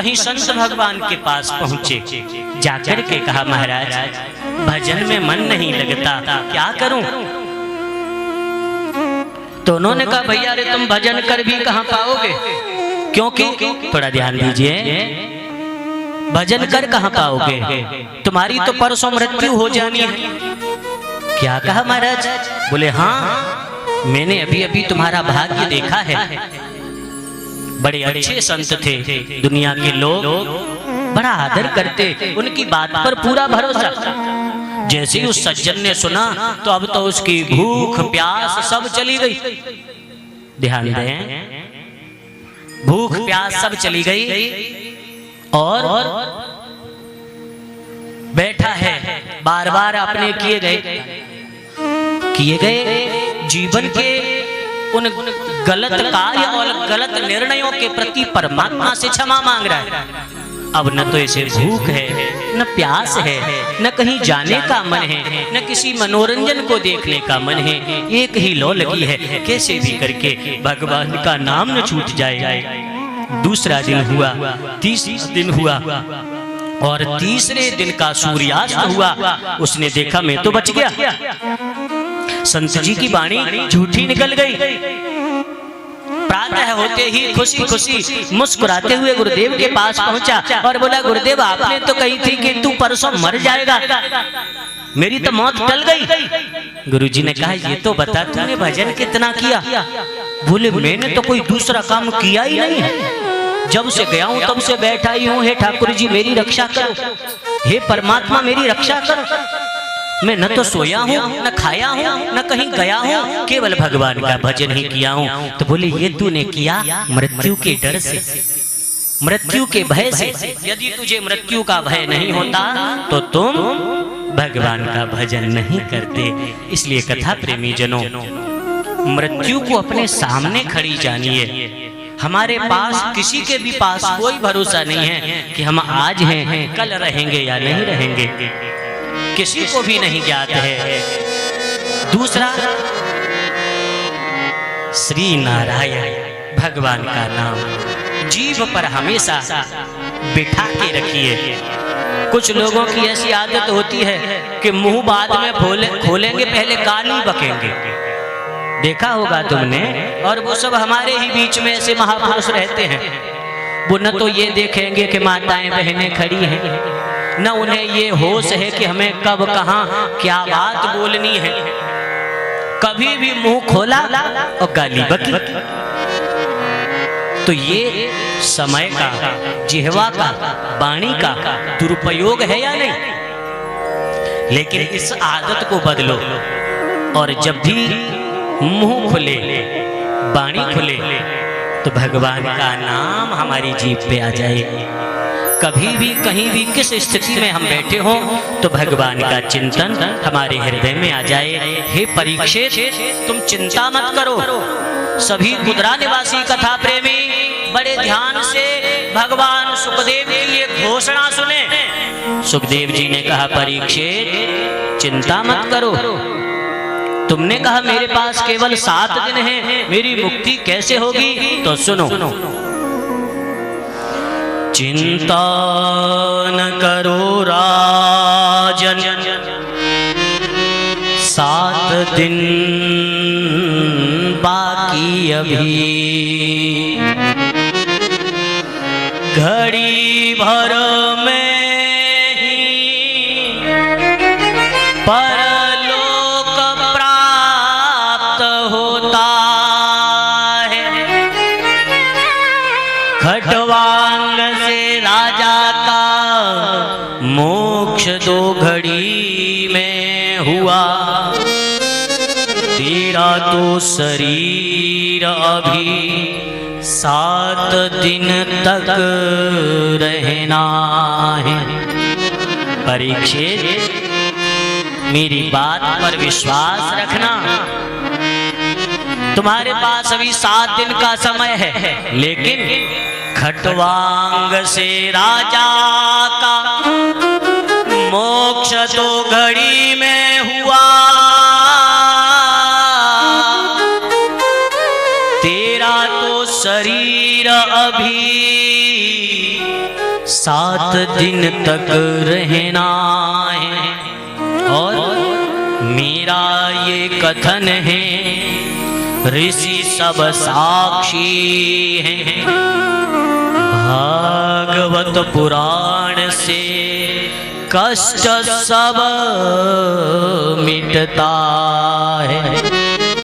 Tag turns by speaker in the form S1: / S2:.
S1: कहीं संत भगवान के पास पहुंचे, जाकर के कहा महाराज भजन में मन नहीं लगता, क्या करूं? तो उन्होंने कहा भैया अरे तुम भजन कर भी कहां पाओगे, क्योंकि थोड़ा ध्यान दीजिए, भजन कर कहां पाओगे, तुम्हारी तो परसों मृत्यु हो जानी है। क्या कहा महाराज? बोले हाँ मैंने अभी अभी तुम्हारा भाग्य देखा है। बड़े अच्छे संत थे, दुनिया के लोग बड़ा आदर करते, उनकी बात पर पूरा भरोसा। जैसे ही उस सज्जन ने सुना तो अब तो उसकी भूख प्यास सब चली गई। ध्यान दें, भूख प्यास सब चली गई और बैठा है बार बार अपने किए गए जीवन के उन गलत कार्य और गलत निर्णयों के प्रति परमात्मा से क्षमा मांग रहा है। अब न तो इसे भूख है, न प्यास है, न कहीं जाने का मन है, न किसी मनोरंजन को देखने का मन है, एक ही लौ लगी है कैसे भी करके भगवान का नाम न छूट जाए। दूसरा दिन हुआ, तीसरा दिन हुआ और तीसरे दिन का सूर्यास्त हुआ। उसने देखा मैं तो बच गया। संत जी की वाणी झूठी निकल गई। प्रातः होते ही खुशी खुशी मुस्कुराते हुए गुरुदेव के पास पहुंचा और बोला गुरुदेव आपने तो कही थी कि तू परसों मर जाएगा, मेरी तो मौत टल गई। गुरुजी ने कहा ये तो बता तूने भजन कितना किया? बोले मैंने तो कोई दूसरा काम किया ही नहीं है, जब से गया हूं तब से बैठा ही हूं। हे ठाकुर जी मेरी रक्षा करो, हे परमात्मा मेरी रक्षा करो। मैं न तो सोया हूँ, न खाया हूँ, न कहीं गया हूँ, केवल भगवान का भजन ही किया हूँ। तो बोले ये तूने किया मृत्यु के डर से, मृत्यु के भय से। यदि तुझे मृत्यु का भय नहीं होता तो तुम भगवान का भजन नहीं करते। इसलिए कथा प्रेमी जनों, मृत्यु को अपने सामने खड़ी जानिए। हमारे पास किसी के भी पास कोई भरोसा नहीं है कि हम आज हैं कल रहेंगे या नहीं रहेंगे, किसी को भी नहीं ज्ञात है। दूसरा, श्री नारायण भगवान का नाम जीभ पर हमेशा बिठा के रखिए। कुछ लोगों की ऐसी आदत होती है कि मुंह बाद में खोलेंगे, पहले गाली बकेंगे। देखा होगा तुमने, और वो सब हमारे ही बीच में ऐसे महापुरुष रहते हैं। वो न तो ये देखेंगे कि माताएं बहनें खड़ी हैं, न उन्हें ये होश है कि हमें कब कहां क्या बात बोलनी है। कभी भी मुंह खोला और गाली बकी। तो ये समय का, जिह्वा का, वाणी का दुरुपयोग है या नहीं? लेकिन इस आदत को बदलो और जब भी मुंह खुले, वाणी खुले, तो भगवान का नाम हमारी जीभ पे आ जाए। कभी भी कहीं भी किस स्थिति में हम बैठे हों तो भगवान का चिंतन हमारे हृदय में आ जाए। हे परीक्षित, तुम चिंता मत करो। सभी कुदरा निवासी कथा प्रेमी बड़े ध्यान से भगवान सुखदेव की ये घोषणा सुने। सुखदेव जी ने कहा परीक्षित चिंता मत करो। तुमने कहा मेरे पास केवल 7 दिन हैं, मेरी मुक्ति कैसे होगी? तो सुनो, चिंता न करो राजन, 7 दिन बाकी अभी, घड़ी भर में ही परलोक प्राप्त होता है। खटवांग से राजा का मोक्ष 2 घड़ी में हुआ, तेरा तो शरीर अभी 7 दिन तक रहना है। परीक्षित, मेरी बात पर विश्वास रखना। तुम्हारे पास अभी 7 दिन का समय है, लेकिन खटवांग से राजा का मोक्ष 2 घड़ी में हुआ, तेरा तो शरीर शरीर अभी 7 दिन तक रहना है, और मेरा ये कथन है, ऋषि सब साक्षी हैं, भागवत पुराण से कष्ट सब मिटता है।